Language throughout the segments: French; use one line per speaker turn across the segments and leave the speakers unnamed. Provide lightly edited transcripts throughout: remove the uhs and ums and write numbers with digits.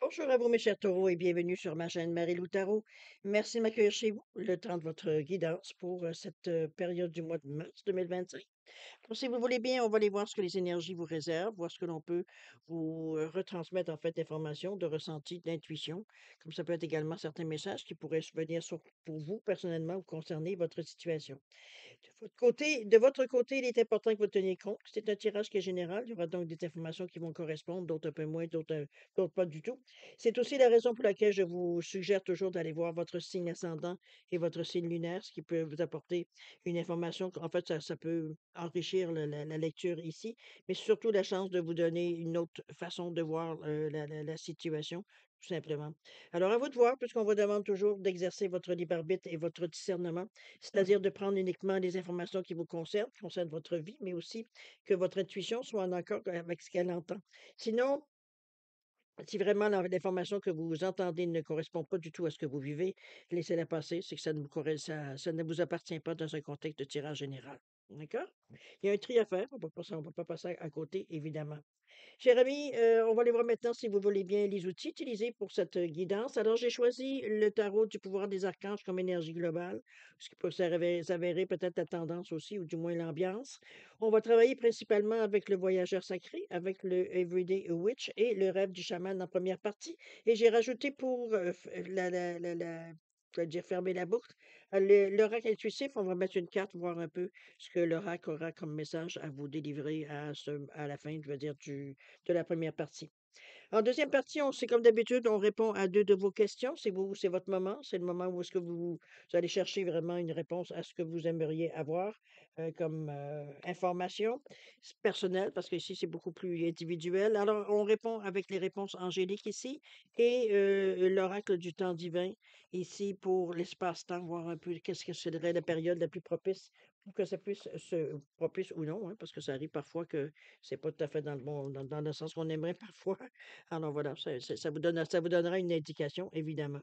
Bonjour à vous, mes chers taureaux, et bienvenue sur ma chaîne Marie-Lou Tarot. Merci de m'accueillir chez vous, le temps de votre guidance pour cette période du mois de mars 2025. Donc, si vous voulez bien, on va aller voir ce que les énergies vous réservent, voir ce que l'on peut vous retransmettre en fait d'informations, de ressentis, d'intuition, comme ça peut être également certains messages qui pourraient venir pour vous personnellement ou concerner votre situation. De votre côté, il est important que vous teniez compte que c'est un tirage qui est général. Il y aura donc des informations qui vont correspondre, d'autres un peu moins, d'autres pas du tout. C'est aussi la raison pour laquelle je vous suggère toujours d'aller voir votre signe ascendant et votre signe lunaire, ce qui peut vous apporter une information. En fait, ça peut enrichir la lecture ici, mais surtout la chance de vous donner une autre façon de voir la situation, tout simplement. Alors, à vous de voir, puisqu'on vous demande toujours d'exercer votre libre arbitre et votre discernement, c'est-à-dire de prendre uniquement les informations qui concernent votre vie, mais aussi que votre intuition soit en accord avec ce qu'elle entend. Sinon, si vraiment l'information que vous entendez ne correspond pas du tout à ce que vous vivez, laissez-la passer, c'est que ça ne vous appartient pas dans un contexte de tirage général. D'accord? Il y a un tri à faire, on peut pas passer à côté, évidemment. Cher ami, on va aller voir maintenant, si vous voulez bien, les outils utilisés pour cette guidance. Alors, j'ai choisi le tarot du pouvoir des archanges comme énergie globale, ce qui peut s'avérer peut-être la tendance aussi, ou du moins l'ambiance. On va travailler principalement avec le voyageur sacré, avec le Everyday Witch et le rêve du chaman en première partie. Et j'ai rajouté pour je veux dire, fermer la boucle, l'oracle intuitif, on va mettre une carte, voir un peu ce que l'oracle aura comme message à vous délivrer à la fin, je veux dire, de la première partie. En deuxième partie, c'est comme d'habitude, on répond à deux de vos questions. C'est votre moment. C'est le moment où est-ce que vous allez chercher vraiment une réponse à ce que vous aimeriez avoir comme information personnelle, parce que ici, c'est beaucoup plus individuel. Alors, on répond avec les réponses angéliques ici et l'oracle du temps divin ici pour l'espace-temps, voir un peu qu'est-ce que serait la période la plus propice pour que ça puisse se propice ou non, hein, parce que ça arrive parfois que c'est pas tout à fait dans le bon, dans le sens qu'on aimerait parfois. Alors voilà, ça vous donnera une indication, évidemment.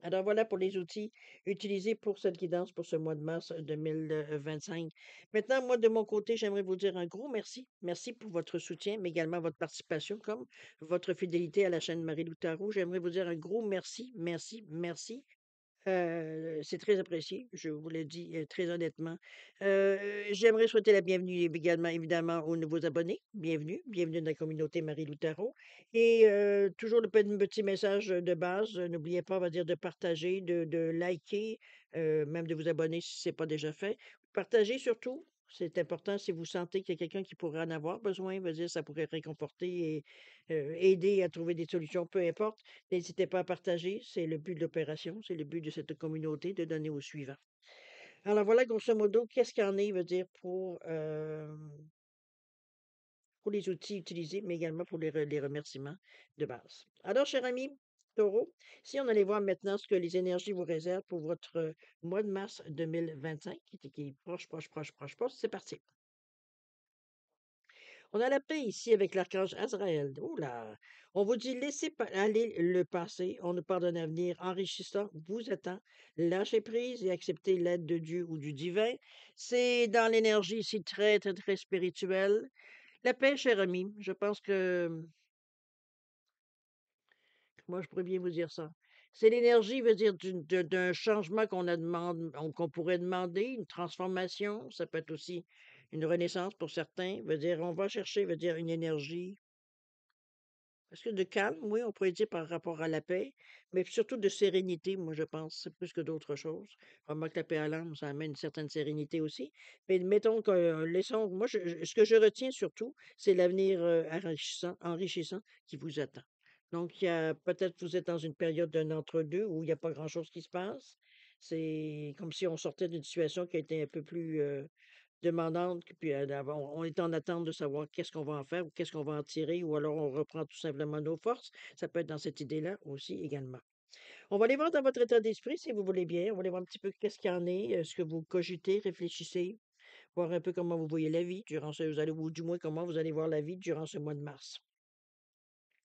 Alors voilà pour les outils utilisés pour cette guidance pour ce mois de mars 2025. Maintenant, moi, de mon côté, j'aimerais vous dire un gros merci. Merci pour votre soutien, mais également votre participation, comme votre fidélité à la chaîne Marie-Lou Tarot. J'aimerais vous dire un gros merci, merci, merci. C'est très apprécié, je vous le dis, très honnêtement. J'aimerais souhaiter la bienvenue également, évidemment, aux nouveaux abonnés. Bienvenue, bienvenue dans la communauté Marie-Lou Tarot et toujours le petit message, de base, n'oubliez pas, on va dire, de partager, de liker, même de vous abonner si c'est pas déjà fait. Partagez surtout, c'est important si vous sentez qu'il y a quelqu'un qui pourrait en avoir besoin, veut dire ça pourrait réconforter et aider à trouver des solutions, peu importe. N'hésitez pas à partager, c'est le but de l'opération, c'est le but de cette communauté de donner au suivant. Alors voilà, grosso modo, qu'est-ce qu'il y en est, veut dire, pour les outils utilisés, mais également pour les remerciements de base. Alors, cher ami Taureau, si on allait voir maintenant ce que les énergies vous réservent pour votre mois de mars 2025, qui est proche, proche, proche, proche, proche, c'est parti. On a la paix ici avec l'archange Azraël. Oh là! On vous dit laissez aller le passé. On nous parle d'un avenir enrichissant vous attend. Lâchez prise et acceptez l'aide de Dieu ou du divin. C'est dans l'énergie ici très, très, très spirituelle. La paix, cher ami, je pense que, moi, je pourrais bien vous dire ça. C'est l'énergie, veut dire, d'un changement qu'on pourrait demander, une transformation. Ça peut être aussi une renaissance pour certains. Veut dire, on va chercher, veut dire, une énergie. Parce que de calme, oui, on pourrait dire par rapport à la paix, mais surtout de sérénité, moi je pense, c'est plus que d'autres choses. Vraiment que la paix à l'âme, ça amène une certaine sérénité aussi. Mais mettons que, laissons, moi, ce que je retiens surtout, c'est l'avenir enrichissant qui vous attend. Donc, il y a peut-être vous êtes dans une période d'un entre-deux où il n'y a pas grand-chose qui se passe. C'est comme si on sortait d'une situation qui a été un peu plus demandante, que puis, on est en attente de savoir qu'est-ce qu'on va en faire ou qu'est-ce qu'on va en tirer ou alors on reprend tout simplement nos forces. Ça peut être dans cette idée-là aussi également. On va aller voir dans votre état d'esprit, si vous voulez bien. On va aller voir un petit peu qu'est-ce qu'il y en est, ce que vous cogitez, réfléchissez, voir un peu comment vous voyez la vie durant ce vous allez ou du moins comment vous allez voir la vie durant ce mois de mars.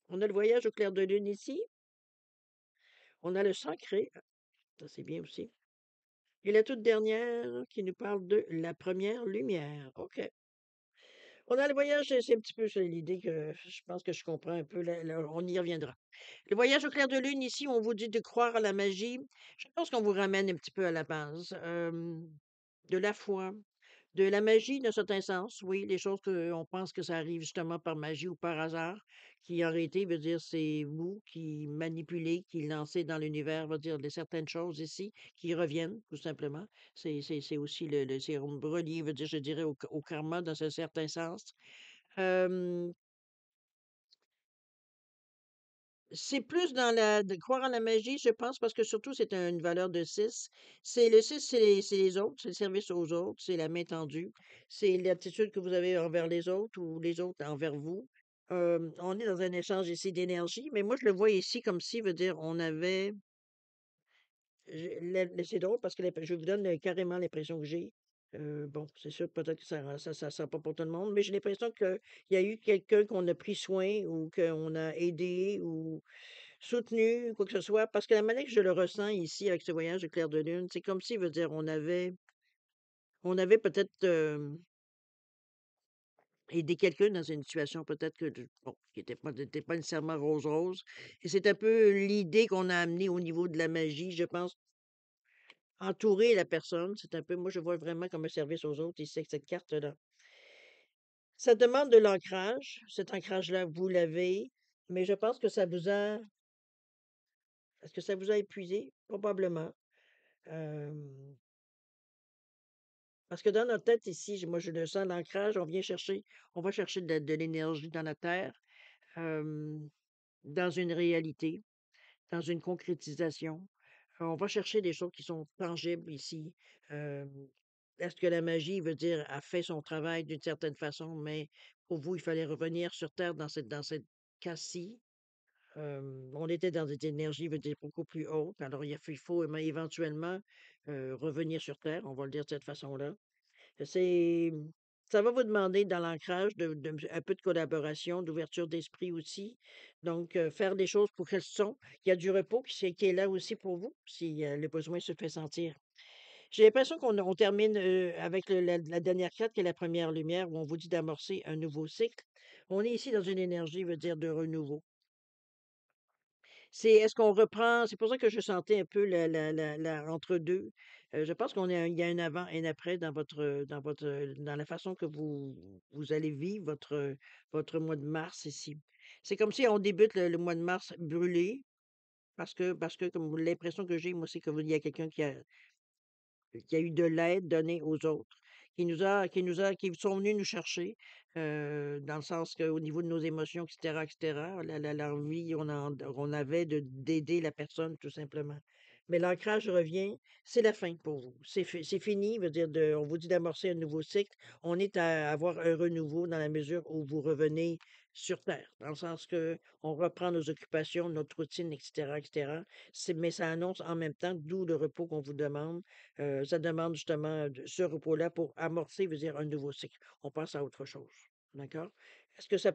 On a le voyage au clair de lune ici. On a le sacré, ça c'est bien aussi. Et la toute dernière qui nous parle de la première lumière. OK. On a le voyage, c'est un petit peu c'est l'idée que je pense que je comprends un peu, on y reviendra. Le voyage au clair de lune, ici, on vous dit de croire à la magie. Je pense qu'on vous ramène un petit peu à la base, de la foi, de la magie d'un certain sens, oui, les choses qu'on pense que ça arrive justement par magie ou par hasard, qui en réalité veut dire c'est vous qui manipulez, qui lancez dans l'univers, veut dire des certaines choses ici qui reviennent, tout simplement. C'est aussi c'est relié, veut dire, je dirais, au karma dans un certain sens. Hem, c'est plus dans la de croire en la magie, je pense, parce que surtout c'est une valeur de 6. C'est le 6, c'est les autres, c'est le service aux autres, c'est la main tendue, c'est l'attitude que vous avez envers les autres ou les autres envers vous. On est dans un échange ici d'énergie, mais moi je le vois ici comme si, veut dire, on avait c'est drôle parce que je vous donne carrément l'impression que j'ai. Bon, c'est sûr, peut-être que ça sera pas pour tout le monde, mais j'ai l'impression qu'il y a eu quelqu'un qu'on a pris soin ou qu'on a aidé ou soutenu, quoi que ce soit, parce que la manière que je le ressens ici avec ce voyage de clair de lune, c'est comme si, veut dire, on avait peut-être aidé quelqu'un dans une situation peut-être bon, qui n'était pas nécessairement rose-rose. Et c'est un peu l'idée qu'on a amenée au niveau de la magie, je pense. Entourer la personne, c'est un peu moi, je vois vraiment comme un service aux autres ici avec cette carte-là. Ça demande de l'ancrage. Cet ancrage-là, vous l'avez, mais je pense que ça vous a est-ce que ça vous a épuisé? Probablement. Hem, parce que dans notre tête ici, moi, je le sens, l'ancrage, on va chercher de l'énergie dans la terre, hem, dans une réalité, dans une concrétisation. On va chercher des choses qui sont tangibles ici. Hem, est-ce que la magie veut dire a fait son travail d'une certaine façon, mais pour vous, il fallait revenir sur terre dans cette cas-ci? On était dans des énergies, veut dire, beaucoup plus hautes. Alors il faut éventuellement, revenir sur terre, on va le dire de cette façon-là. C'est ça va vous demander dans l'ancrage un peu de collaboration, d'ouverture d'esprit aussi. Donc, faire des choses pour qu'elles sont. Il y a du repos qui est là aussi pour vous, si, le besoin se fait sentir. J'ai l'impression qu'on termine, avec la dernière carte qui est la première lumière où on vous dit d'amorcer un nouveau cycle. On est ici dans une énergie, veut dire de renouveau. Est-ce qu'on reprend c'est pour ça que je sentais un peu la entre-deux. Je pense il y a un avant et un après dans la façon que vous allez vivre votre mois de mars ici. C'est comme si on débute le mois de mars brûlé parce que comme l'impression que j'ai, moi, c'est qu'il y a quelqu'un qui a eu de l'aide donnée aux autres, qui sont venus nous chercher, dans le sens qu'au niveau de nos émotions et cetera, l'envie on avait d'aider la personne tout simplement. Mais l'ancrage revient, c'est la fin pour vous. C'est fini, veut dire on vous dit d'amorcer un nouveau cycle. On est à avoir un renouveau dans la mesure où vous revenez sur terre, dans le sens que on reprend nos occupations, notre routine et cetera. Mais ça annonce en même temps, d'où le repos qu'on vous demande. Ça demande justement ce repos-là pour amorcer, veut dire un nouveau cycle. On passe à autre chose. D'accord? Est-ce que ça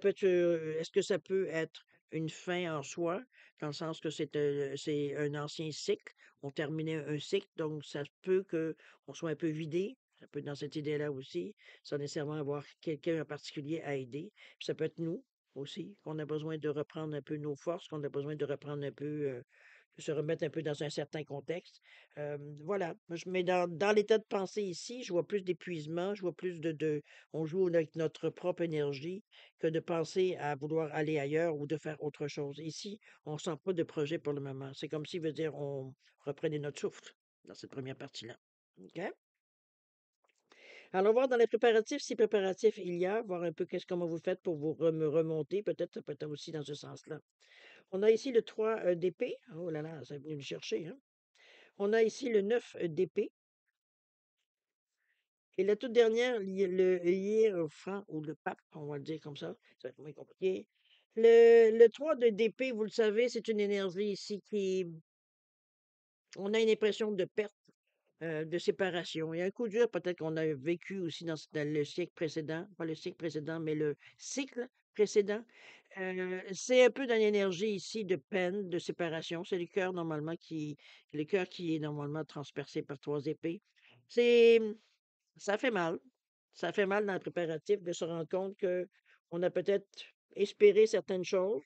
peut être une fin en soi, dans le sens que c'est un ancien cycle? On terminait un cycle, donc ça se peut qu'on soit un peu vidé. Ça peut être dans cette idée-là aussi, sans nécessairement avoir quelqu'un en particulier à aider. Puis ça peut être nous aussi, qu'on a besoin de reprendre un peu nos forces, qu'on a besoin de reprendre un peu, de se remettre un peu dans un certain contexte. Voilà, moi, mais dans l'état de pensée ici, je vois plus d'épuisement, je vois plus on joue avec notre propre énergie que de penser à vouloir aller ailleurs ou de faire autre chose. Ici, on sent pas de projet pour le moment. C'est comme si, veut dire, on reprenait notre souffle dans cette première partie-là. OK? Alors, voir dans les préparatifs, si préparatifs il y a, voir un peu comment vous faites pour vous me remonter. Peut-être ça peut être aussi dans ce sens-là. On a ici le 3 d'épée. Oh là là, ça est venu le chercher, hein? On a ici le 9 d'épée et la toute dernière, le hiérophant ou le pape, on va le dire comme ça va être moins compliqué. Le 3 d'épée, vous le savez, c'est une énergie ici qui on a une impression de perte, de séparation. Il y a un coup dur peut-être qu'on a vécu aussi dans le siècle précédent, pas le siècle précédent, mais le cycle précédent. C'est un peu dans l'énergie ici de peine, de séparation. C'est le cœur qui est normalement transpercé par 3 épées. C'est Ça fait mal. Ça fait mal dans le préparatif de se rendre compte que on a peut-être espéré certaines choses,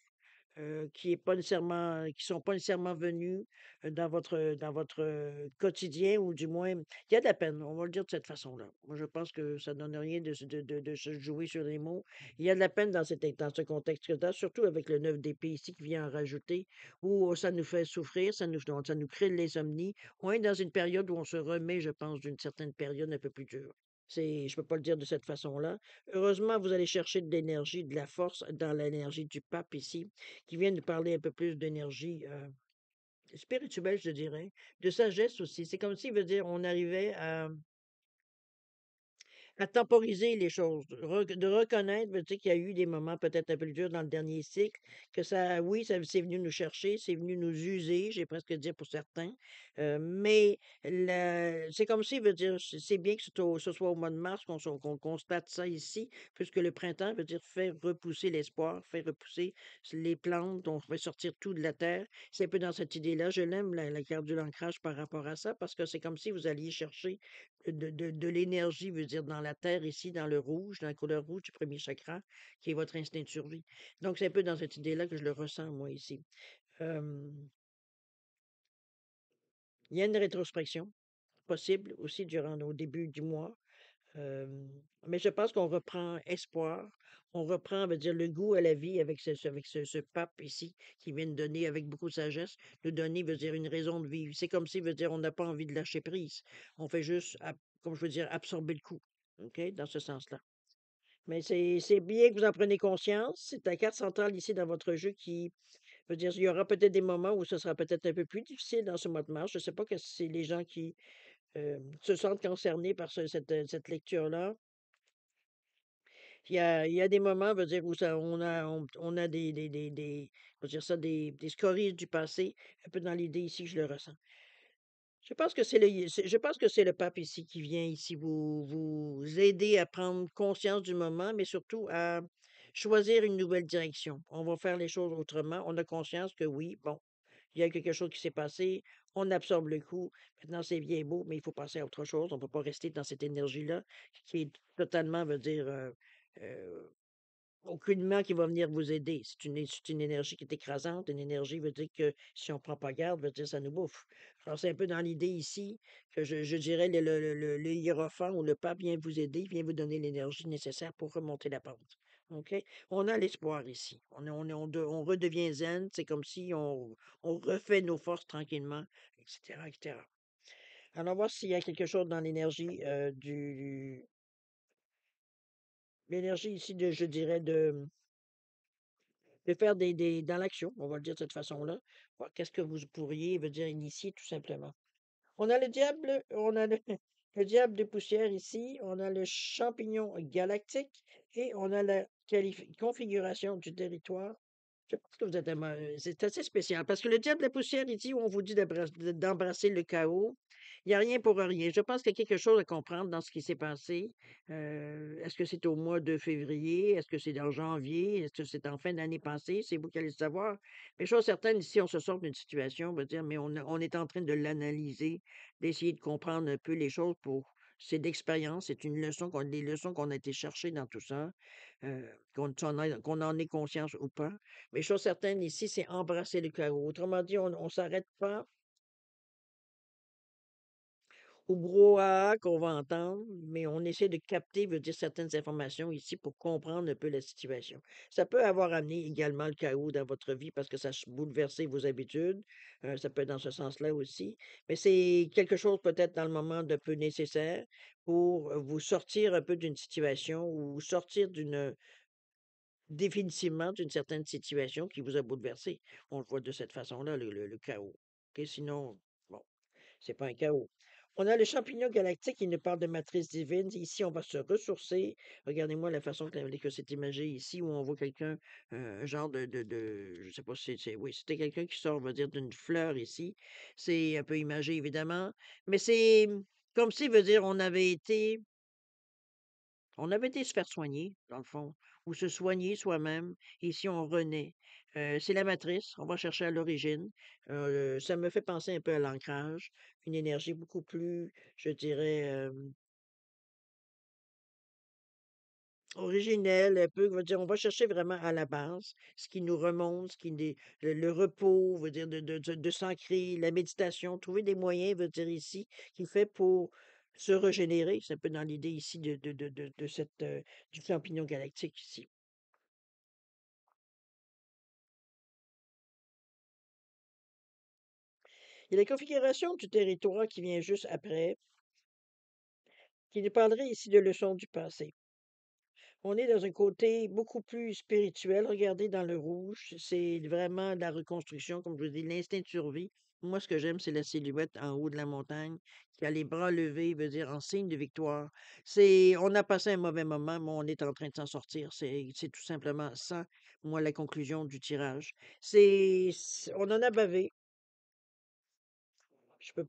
qui est pas nécessairement qui sont pas nécessairement venus, dans votre quotidien ou du moins il y a de la peine, on va le dire de cette façon-là. Moi, je pense que ça donne rien de se jouer sur les mots. Il y a de la peine dans ce contexte-là, surtout avec le 9 d'épée ici qui vient en rajouter, où ça nous fait souffrir, ça nous crée de l'insomnie. On est dans une période où on se remet, je pense, d'une certaine période un peu plus dure. Je peux pas le dire de cette façon-là. Heureusement, vous allez chercher de l'énergie, de la force dans l'énergie du pape ici qui vient nous parler un peu plus d'énergie, spirituelle, je dirais, de sagesse aussi. C'est comme s'il veut dire on arrivait à temporiser les choses, de reconnaître, tu sais, qu'il y a eu des moments peut-être un peu durs dans le dernier cycle, que ça oui, ça c'est venu nous chercher, c'est venu nous user, j'ai presque dire pour certains, mais c'est comme s'il veut dire c'est bien que ce soit au mois de mars qu'on constate ça ici, puisque le printemps veut dire fait repousser l'espoir, fait repousser les plantes, on fait sortir tout de la terre. C'est un peu dans cette idée-là. Je l'aime, la carte de l'ancrage par rapport à ça, parce que c'est comme si vous alliez chercher de l'énergie, veut dire dans la terre ici, dans le rouge, dans la couleur rouge du premier chakra, qui est votre instinct de survie. Donc, c'est un peu dans cette idée-là que je le ressens, moi, ici. Euh, il y a une rétrospection possible aussi durant au début du mois. euh, mais je pense qu'on reprend espoir. On reprend, veut dire, le goût à la vie avec ce pape ici qui vient de donner avec beaucoup de sagesse, nous donner, veut dire, une raison de vivre. C'est comme si, veut dire, on n'a pas envie de lâcher prise. On fait juste, comme je veux dire, absorber le coup. OK? Dans ce sens-là. Mais c'est bien que vous en prenez conscience. C'est la carte centrale ici dans votre jeu qui veut dire il y aura peut-être des moments où ce sera peut-être un peu plus difficile dans ce mois de mars. Je ne sais pas que c'est les gens qui se sentent concernés par cette lecture-là. Il y a des moments, veut dire, où on a on va dire ça, des scories du passé, un peu dans l'idée ici, je le ressens. Je pense que c'est le pape ici qui vient ici vous aider à prendre conscience du moment, mais surtout à choisir une nouvelle direction. On va faire les choses autrement. On a conscience que oui, bon, il y a quelque chose qui s'est passé, on absorbe le coup. Maintenant, c'est bien beau, mais il faut passer à autre chose. On ne peut pas rester dans cette énergie-là qui est totalement, veut dire, euh, aucunement qui va venir vous aider. C'est une énergie qui est écrasante. Une énergie veut dire que si on prend pas garde, veut dire ça nous bouffe. Alors, c'est un peu dans l'idée ici que je dirais le hiérophant ou le pape vient vous aider, vient vous donner l'énergie nécessaire pour remonter la pente. OK? On a l'espoir ici. On redevient zen. C'est comme si on refait nos forces tranquillement, etc., etc. Alors, on va voir s'il y a quelque chose dans l'énergie l'énergie ici je dirais, de faire dans l'action, on va le dire de cette façon-là. Voir qu'est-ce que vous pourriez, veut dire, initier tout simplement. On a le diable, on a le, le diable de poussière ici, on a le champignon galactique et on a la configuration du territoire. Je pense que vous êtes c'est assez spécial parce que le diable de la poussière ici, où on vous dit d'embrasser le chaos, il n'y a rien pour rien. Je pense qu'il y a quelque chose à comprendre dans ce qui s'est passé. Est-ce que c'est au mois de février? Est-ce que c'est en janvier? Est-ce que c'est en fin d'année passée? C'est vous qui allez le savoir. Mais chose certaine, ici, on se sort d'une situation, on va dire, mais on est en train de l'analyser, d'essayer de comprendre un peu les choses pour. C'est d'expérience, c'est une leçon, des leçons qu'on a été chercher dans tout ça, qu'on en ait conscience ou pas. Mais chose certaine ici, c'est embrasser le chaos. Autrement dit, on ne s'arrête pas au brouhaha qu'on va entendre, mais on essaie de capter, veut dire certaines informations ici pour comprendre un peu la situation. Ça peut avoir amené également le chaos dans votre vie parce que ça a bouleversé vos habitudes. Ça peut être dans ce sens-là aussi. Mais c'est quelque chose peut-être dans le moment de peu nécessaire pour vous sortir un peu d'une situation ou sortir définitivement d'une certaine situation qui vous a bouleversé. On le voit de cette façon-là, le chaos. OK? Sinon, bon. C'est pas un chaos. On a le champignon galactique qui nous parle de matrice divine. Ici, on va se ressourcer. Regardez-moi la façon que c'est imagé ici, où on voit quelqu'un, un genre je sais pas si oui, c'était quelqu'un qui sort, on va dire, d'une fleur ici. C'est un peu imagé, évidemment. Mais c'est comme si, veut dire, on avait été se faire soigner, dans le fond, ou se soigner soi-même. Ici, on renaît. C'est la matrice. On va chercher à l'origine. Ça me fait penser un peu à l'ancrage, une énergie beaucoup plus, je dirais, originel, un peu, on va dire, on va chercher vraiment à la base, ce qui nous remonte, ce qui le repos, veut dire de s'ancrer, la méditation, trouver des moyens, veut dire ici, qui fait pour se régénérer. C'est un peu dans l'idée ici de cette du champignon galactique ici. Il y a la configuration du territoire qui vient juste après, qui nous parlerait ici de leçons du passé. On est dans un côté beaucoup plus spirituel. Regardez dans le rouge, c'est vraiment la reconstruction, comme je vous dis, l'instinct de survie. Moi, ce que j'aime, c'est la silhouette en haut de la montagne, qui a les bras levés, veut dire en signe de victoire. On a passé un mauvais moment, mais on est en train de s'en sortir. C'est tout simplement ça, moi, la conclusion du tirage. On en a bavé. Je peux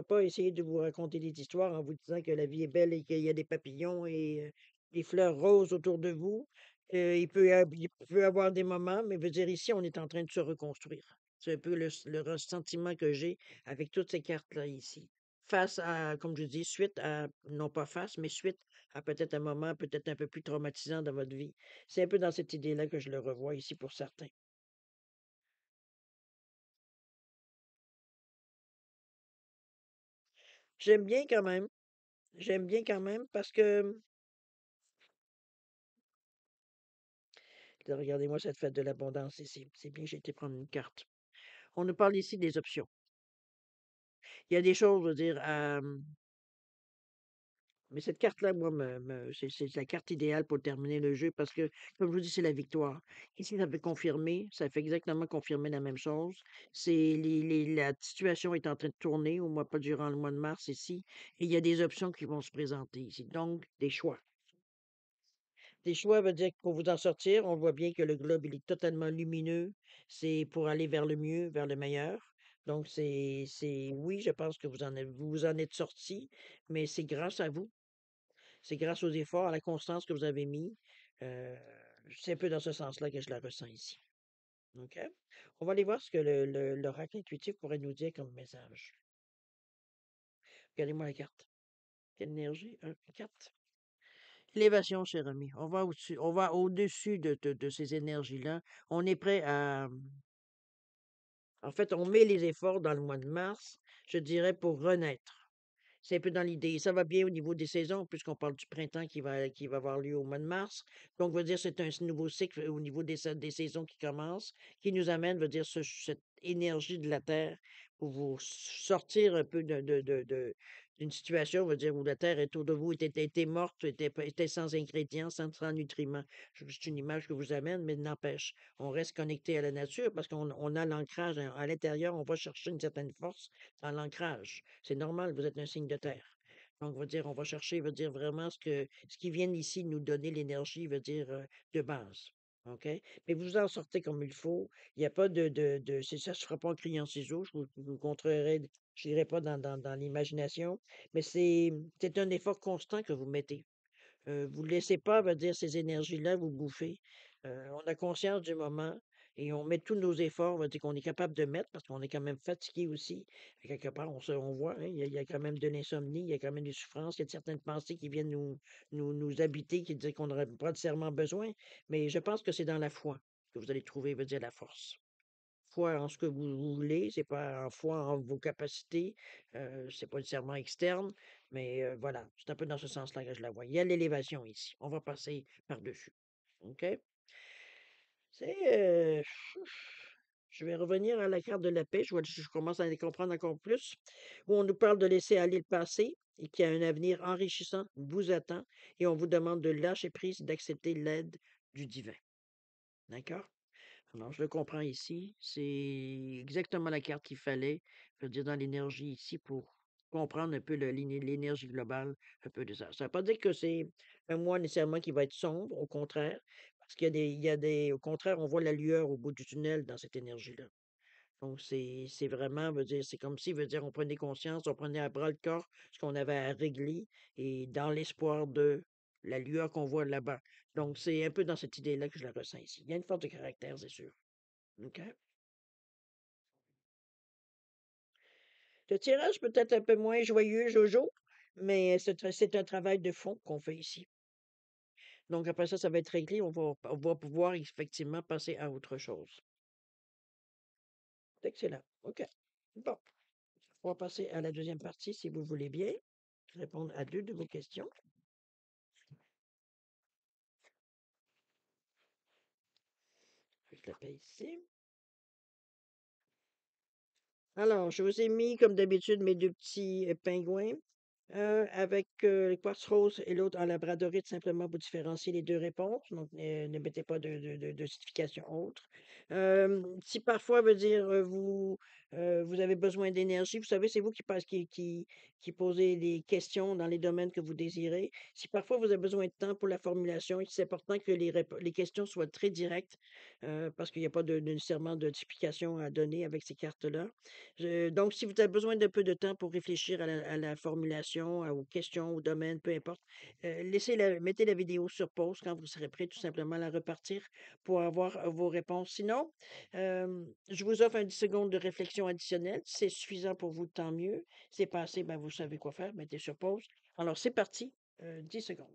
pas essayer de vous raconter des histoires en vous disant que la vie est belle et qu'il y a des papillons et des fleurs roses autour de vous. Il peut y avoir des moments, mais veut dire ici, on est en train de se reconstruire. C'est un peu le ressentiment que j'ai avec toutes ces cartes-là ici. Face à, comme je dis, suite à, non pas face, mais suite à peut-être un moment peut-être un peu plus traumatisant dans votre vie. C'est un peu dans cette idée-là que je le revois ici pour certains. J'aime bien quand même. J'aime bien quand même parce que regardez-moi cette fête de l'abondance ici. C'est bien, j'ai été prendre une carte. On nous parle ici des options. Il y a des choses, je veux dire, mais cette carte-là, moi, c'est la carte idéale pour terminer le jeu parce que, comme je vous dis, c'est la victoire. Ici, ça fait confirmer, ça fait exactement confirmer la même chose. La situation est en train de tourner, au moins pas durant le mois de mars ici, et il y a des options qui vont se présenter ici. Donc, des choix. Des choix veut dire que pour vous en sortir, on voit bien que le globe, il est totalement lumineux. C'est pour aller vers le mieux, vers le meilleur. Donc, oui, je pense que vous en êtes sorti, mais c'est grâce à vous. C'est grâce aux efforts, à la constance que vous avez mis. Euh, c'est un peu dans ce sens-là que je la ressens ici. OK? On va aller voir ce que l'oracle intuitif pourrait nous dire comme message. Regardez-moi la carte. Quelle énergie? Un, carte. Élévation, cher ami. On va au-dessus de ces énergies-là. On est prêt à. En fait, on met les efforts dans le mois de mars, je dirais, pour renaître. C'est un peu dans l'idée. Ça va bien au niveau des saisons, puisqu'on parle du printemps qui va avoir lieu au mois de mars. Donc, veut dire c'est un nouveau cycle au niveau des saisons qui commencent, qui nous amène, veut dire, cette énergie de la Terre pour vous sortir un peu d'une situation, veut dire, où la Terre autour de vous était morte, était sans ingrédients, sans nutriments. C'est une image que vous amène, mais n'empêche, on reste connecté à la nature parce qu'on a l'ancrage à l'intérieur, on va chercher une certaine force dans l'ancrage. C'est normal, vous êtes un signe de terre. Donc, veut dire, on va chercher, veut dire vraiment ce qui vient ici nous donner l'énergie, veut dire de base. OK? Mais vous en sortez comme il faut. Il n'y a pas ça ne se fera pas en criant ciseaux. Je vous contrerai, je n'irai pas dans l'imagination. Mais c'est un effort constant que vous mettez. Vous laissez pas, va dire, ces énergies-là vous bouffer. On a conscience du moment et on met tous nos efforts, on va dire qu'on est capable de mettre parce qu'on est quand même fatigué aussi. À quelque part, on voit, hein, il y a quand même de l'insomnie, il y a quand même des souffrances, il y a certaines pensées qui viennent nous habiter, qui disent qu'on n'aurait pas nécessairement besoin. Mais je pense que c'est dans la foi que vous allez trouver, veut dire, la force. Foi en ce que vous voulez, c'est pas en foi en vos capacités, c'est pas nécessairement externe, mais voilà, c'est un peu dans ce sens-là que je la vois. Il y a l'élévation ici. On va passer par-dessus. OK? C'est je vais revenir à la carte de la paix. Je commence à les comprendre encore plus, où on nous parle de laisser aller le passé et qu'il y a un avenir enrichissant vous attend et on vous demande de lâcher prise, d'accepter l'aide du divin. D'accord? Alors, je le comprends ici. C'est exactement la carte qu'il fallait, je veux dire, dans l'énergie ici pour comprendre un peu l'énergie globale, un peu de ça. Ça ne veut pas dire que c'est un mois nécessairement qui va être sombre, au contraire, parce au contraire, on voit la lueur au bout du tunnel dans cette énergie-là. Donc, c'est vraiment, veut dire, c'est comme si, veut dire, on prenait conscience, on prenait à bras le corps ce qu'on avait à régler et dans l'espoir de la lueur qu'on voit là-bas. Donc, c'est un peu dans cette idée-là que je la ressens ici. Il y a une force de caractère, c'est sûr. OK. Le tirage peut être un peu moins joyeux, Jojo, mais c'est un travail de fond qu'on fait ici. Donc après ça va être réglé, on va pouvoir effectivement passer à autre chose. C'est excellent. OK. Bon, on va passer à la deuxième partie, si vous voulez bien. Répondre à 2 de vos questions. Je la paye ici. Alors, je vous ai mis, comme d'habitude, mes 2 petits, pingouins. Avec, le quartz rose et l'autre en labradorite, simplement pour différencier les 2 réponses. Donc, ne mettez pas de signification autre. Si parfois veut dire, vous avez besoin d'énergie, vous savez, c'est vous qui passe qui posez les questions dans les domaines que vous désirez. Si parfois vous avez besoin de temps pour la formulation, c'est important que les questions soient très directes, parce qu'il n'y a pas nécessairement d'explication à donner avec ces cartes-là. Donc, si vous avez besoin d'un peu de temps pour réfléchir à la formulation, aux questions, au domaine, peu importe, mettez la vidéo sur pause quand vous serez prêt, tout simplement à la repartir pour avoir vos réponses. Sinon, je vous offre un 10 secondes de réflexion additionnelle. Si c'est suffisant pour vous, tant mieux. C'est pas assez, ben, vous savez quoi faire, mettez sur pause. Alors, c'est parti, 10 secondes.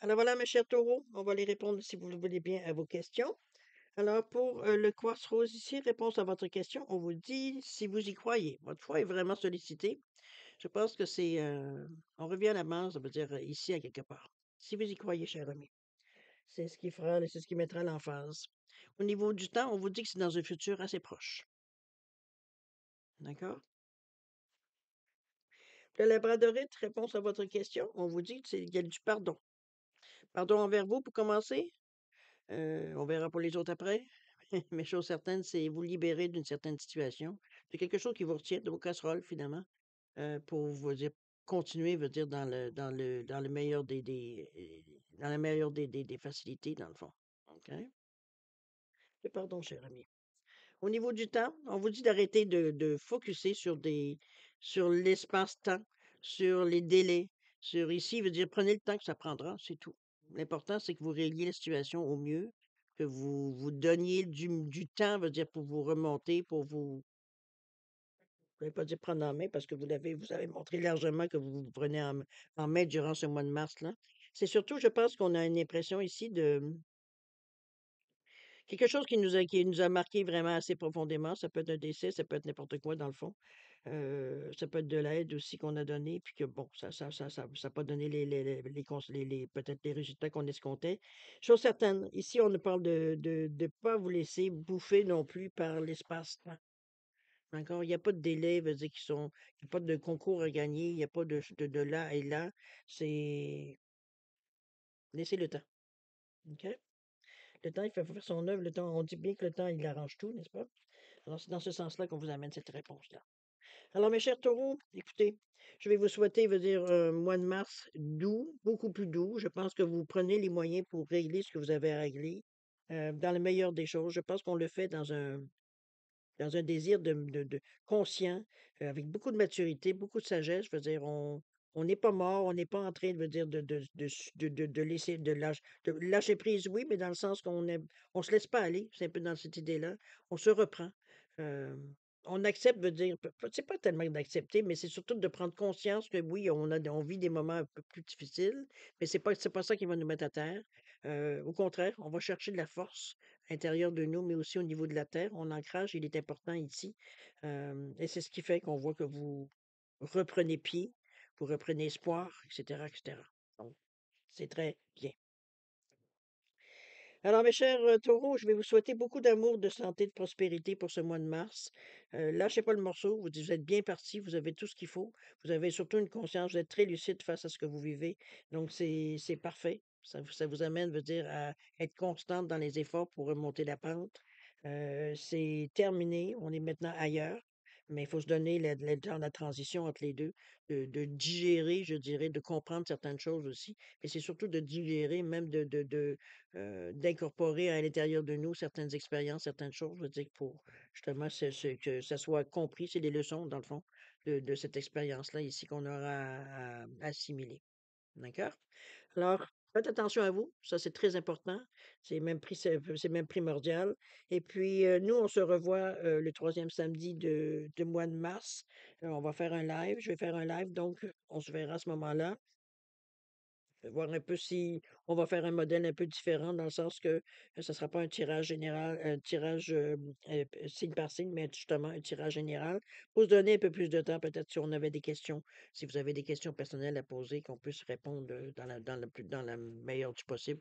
Alors voilà, mes chers taureaux, on va les répondre, si vous le voulez bien, à vos questions. Alors, pour le quartz rose ici, réponse à votre question, on vous dit si vous y croyez. Votre foi est vraiment sollicitée. Je pense que on revient à la base, ça veut dire ici à quelque part. Si vous y croyez, cher ami, c'est ce qui mettra l'emphase. Au niveau du temps, on vous dit que c'est dans un futur assez proche. D'accord? Le labradorite, réponse à votre question, on vous dit qu'il y a du pardon. Pardon envers vous pour commencer. On verra pour les autres après. Mais chose certaine, c'est vous libérer d'une certaine situation, de quelque chose qui vous retient, de vos casseroles finalement, pour vous dire continuer, veut dire dans le meilleur dans la meilleure des facilités, dans le fond. OK? Et pardon, cher ami. Au niveau du temps, on vous dit d'arrêter de focusser sur l'espace-temps, sur les délais, sur ici, veut dire prenez le temps que ça prendra, c'est tout. L'important, c'est que vous régliez la situation au mieux, que vous vous donniez du temps, veut dire pour vous remonter, pour vous, je ne vais pas dire prendre en main parce que vous avez montré largement que vous vous prenez en main durant ce mois de mars-là. C'est surtout, je pense qu'on a une impression ici de quelque chose qui nous a marqué vraiment assez profondément. Ça peut être un décès, ça peut être n'importe quoi dans le fond. Ça peut être de l'aide aussi qu'on a donné, puis que bon, ça a pas donné peut-être les résultats qu'on escomptait. Chose certaine, ici, on nous parle de pas vous laisser bouffer non plus par l'espace-temps. D'accord? Il y a pas de délai, veut dire il y a pas de concours à gagner, il y a pas de là et là. C'est laisser le temps. OK? Le temps, il fait faire son œuvre. Le temps, on dit bien que le temps, il arrange tout, n'est-ce pas? Alors, c'est dans ce sens-là qu'on vous amène cette réponse-là. Alors, mes chers taureaux, écoutez, je vais vous souhaiter, veut dire, un mois de mars doux, beaucoup plus doux. Je pense que vous prenez les moyens pour régler ce que vous avez à régler, dans le meilleur des choses. Je pense qu'on le fait dans un désir de conscient, avec beaucoup de maturité, beaucoup de sagesse. Je veux dire, on n'est pas mort, on n'est pas en train de veut dire de laisser de lâcher prise, oui, mais dans le sens on se laisse pas aller, c'est un peu dans cette idée-là. On se reprend. On accepte, veut dire, c'est pas tellement d'accepter, mais c'est surtout de prendre conscience que oui, on vit des moments un peu plus difficiles, mais c'est pas ça qui va nous mettre à terre. Au contraire, on va chercher de la force intérieur de nous, mais aussi au niveau de la terre. Mon ancrage, il est important ici. Et c'est ce qui fait qu'on voit que vous reprenez pied, vous reprenez espoir, etc., etc. Donc, c'est très bien. Alors, mes chers taureaux, je vais vous souhaiter beaucoup d'amour, de santé, de prospérité pour ce mois de mars. Lâchez pas le morceau, vous êtes bien parti, vous avez tout ce qu'il faut. Vous avez surtout une conscience, vous êtes très lucide face à ce que vous vivez. Donc, c'est parfait. Ça vous amène, veut dire, à être constante dans les efforts pour remonter la pente. C'est terminé, on est maintenant ailleurs. Mais il faut se donner le temps de la transition entre les deux, de digérer, je dirais, de comprendre certaines choses aussi. Mais c'est surtout de digérer, même d'incorporer à l'intérieur de nous certaines expériences, certaines choses, je veux dire, pour justement que ça soit compris, c'est les leçons, dans le fond, de cette expérience-là ici qu'on aura à assimiler. D'accord? Alors, Faites attention à vous, ça c'est très important. C'est même primordial et puis, nous on se revoit, le troisième samedi de mois de mars. On va faire un live, je vais faire un live donc, on se verra à ce moment-là. Voir un peu si on va faire un modèle un peu différent dans le sens que, ça sera pas un tirage général, un tirage, signe par signe, mais justement un tirage général pour se donner un peu plus de temps, peut-être si on avait des questions, si vous avez des questions personnelles à poser, qu'on puisse répondre, dans la meilleure du possible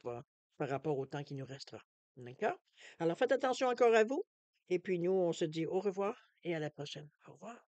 par rapport au temps qui nous restera. D'accord? Alors faites attention encore à vous et puis nous, on se dit au revoir et à la prochaine. Au revoir.